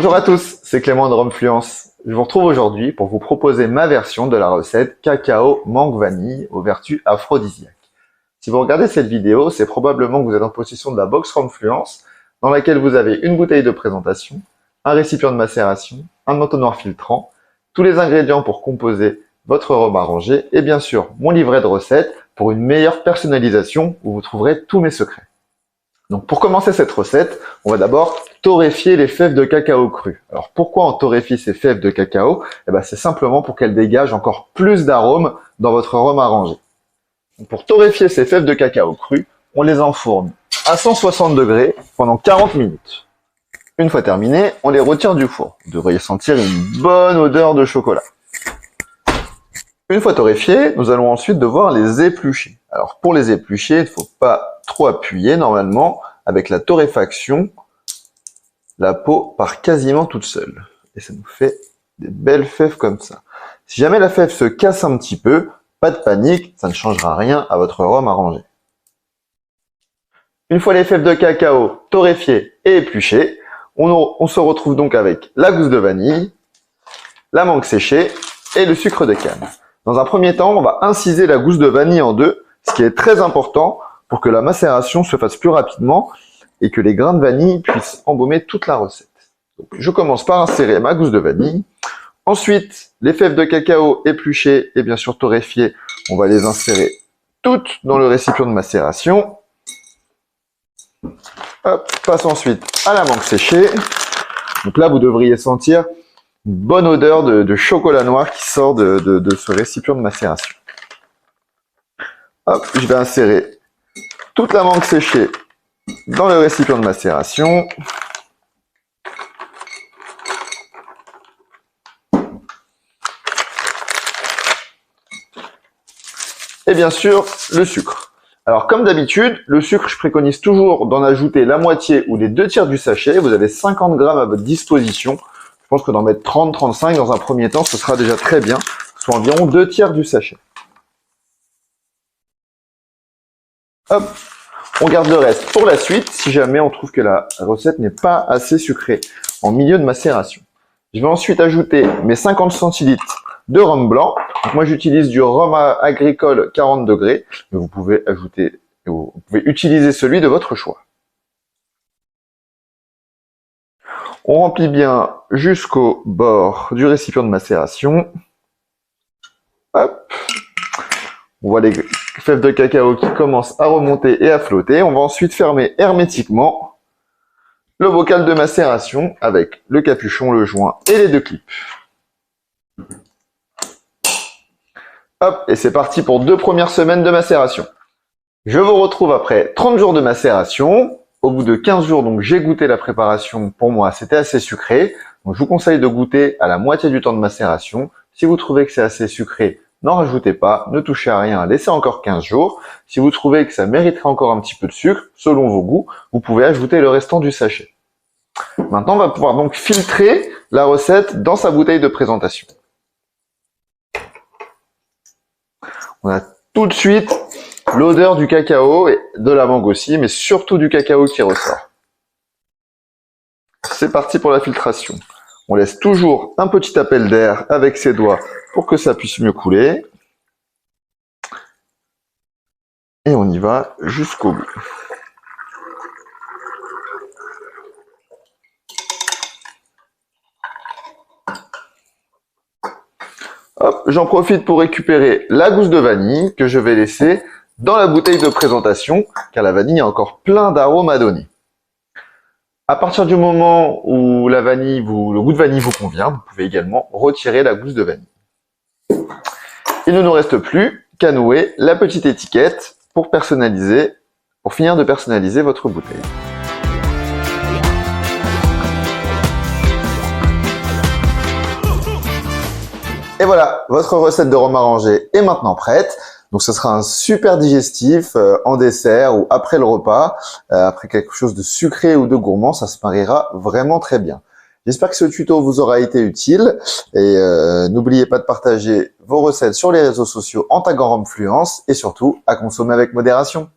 Bonjour à tous, c'est Clément de Romfluence. Je vous retrouve aujourd'hui pour vous proposer ma version de la recette cacao mangue vanille aux vertus aphrodisiaques. Si vous regardez cette vidéo, c'est probablement que vous êtes en possession de la box Romfluence dans laquelle vous avez une bouteille de présentation, un récipient de macération, un entonnoir filtrant, tous les ingrédients pour composer votre rhum arrangé et bien sûr mon livret de recettes pour une meilleure personnalisation où vous trouverez tous mes secrets. Donc pour commencer cette recette, on va d'abord torréfier les fèves de cacao cru. Alors pourquoi on torréfie ces fèves de cacao? C'est simplement pour qu'elles dégagent encore plus d'arômes dans votre rhum arrangé. Donc pour torréfier ces fèves de cacao cru, on les enfourne à 160 degrés pendant 40 minutes. Une fois terminé, on les retire du four. Vous devriez sentir une bonne odeur de chocolat. Une fois torréfiés, nous allons ensuite devoir les éplucher. Alors pour les éplucher, il ne faut pas trop appuyer. Normalement, avec la torréfaction, la peau part quasiment toute seule. Et ça nous fait des belles fèves comme ça. Si jamais la fève se casse un petit peu, pas de panique, ça ne changera rien à votre rhum arrangé. Une fois les fèves de cacao torréfiées et épluchées, on se retrouve donc avec la gousse de vanille, la mangue séchée et le sucre de canne. Dans un premier temps, on va inciser la gousse de vanille en deux, ce qui est très important pour que la macération se fasse plus rapidement et que les grains de vanille puissent embaumer toute la recette. Donc, je commence par insérer ma gousse de vanille. Ensuite, les fèves de cacao épluchées et bien sûr torréfiées, on va les insérer toutes dans le récipient de macération. Hop, passe ensuite à la mangue séchée. Donc là, vous devriez sentir une bonne odeur de chocolat noir qui sort de ce récipient de macération. Hop, je vais insérer toute la mangue séchée dans le récipient de macération. Et bien sûr, le sucre. Alors comme d'habitude, le sucre, je préconise toujours d'en ajouter la moitié ou les 2/3 du sachet. Vous avez 50 grammes à votre disposition. Je pense que d'en mettre 30-35 dans un premier temps, ce sera déjà très bien, soit environ 2/3 du sachet. Hop, on garde le reste pour la suite, si jamais on trouve que la recette n'est pas assez sucrée en milieu de macération. Je vais ensuite ajouter mes 50 centilitres de rhum blanc. Donc moi, j'utilise du rhum agricole 40 degrés, mais vous pouvez utiliser celui de votre choix. On remplit bien jusqu'au bord du récipient de macération. Hop. On voit les fèves de cacao qui commencent à remonter et à flotter. On va ensuite fermer hermétiquement le bocal de macération avec le capuchon, le joint et les 2 clips. Hop, et c'est parti pour 2 premières semaines de macération. Je vous retrouve après 30 jours de macération. Au bout de 15 jours, donc j'ai goûté la préparation. Pour moi, c'était assez sucré. Donc je vous conseille de goûter à la moitié du temps de macération. Si vous trouvez que c'est assez sucré, n'en rajoutez pas, ne touchez à rien, laissez encore 15 jours. Si vous trouvez que ça mériterait encore un petit peu de sucre, selon vos goûts, vous pouvez ajouter le restant du sachet. Maintenant, on va pouvoir donc filtrer la recette dans sa bouteille de présentation. On a tout de suite l'odeur du cacao et de la mangue aussi, mais surtout du cacao qui ressort. C'est parti pour la filtration. On laisse toujours un petit appel d'air avec ses doigts pour que ça puisse mieux couler. Et on y va jusqu'au bout. Hop, j'en profite pour récupérer la gousse de vanille que je vais laisser dans la bouteille de présentation, car la vanille a encore plein d'arômes à donner. À partir du moment où le goût de vanille vous convient, vous pouvez également retirer la gousse de vanille. Il ne nous reste plus qu'à nouer la petite étiquette pour finir de personnaliser votre bouteille. Et voilà, votre recette de rhum arrangé est maintenant prête. Donc ce sera un super digestif en dessert ou après le repas, après quelque chose de sucré ou de gourmand, ça se mariera vraiment très bien. J'espère que ce tuto vous aura été utile et n'oubliez pas de partager vos recettes sur les réseaux sociaux en taguant Romfluence et surtout à consommer avec modération.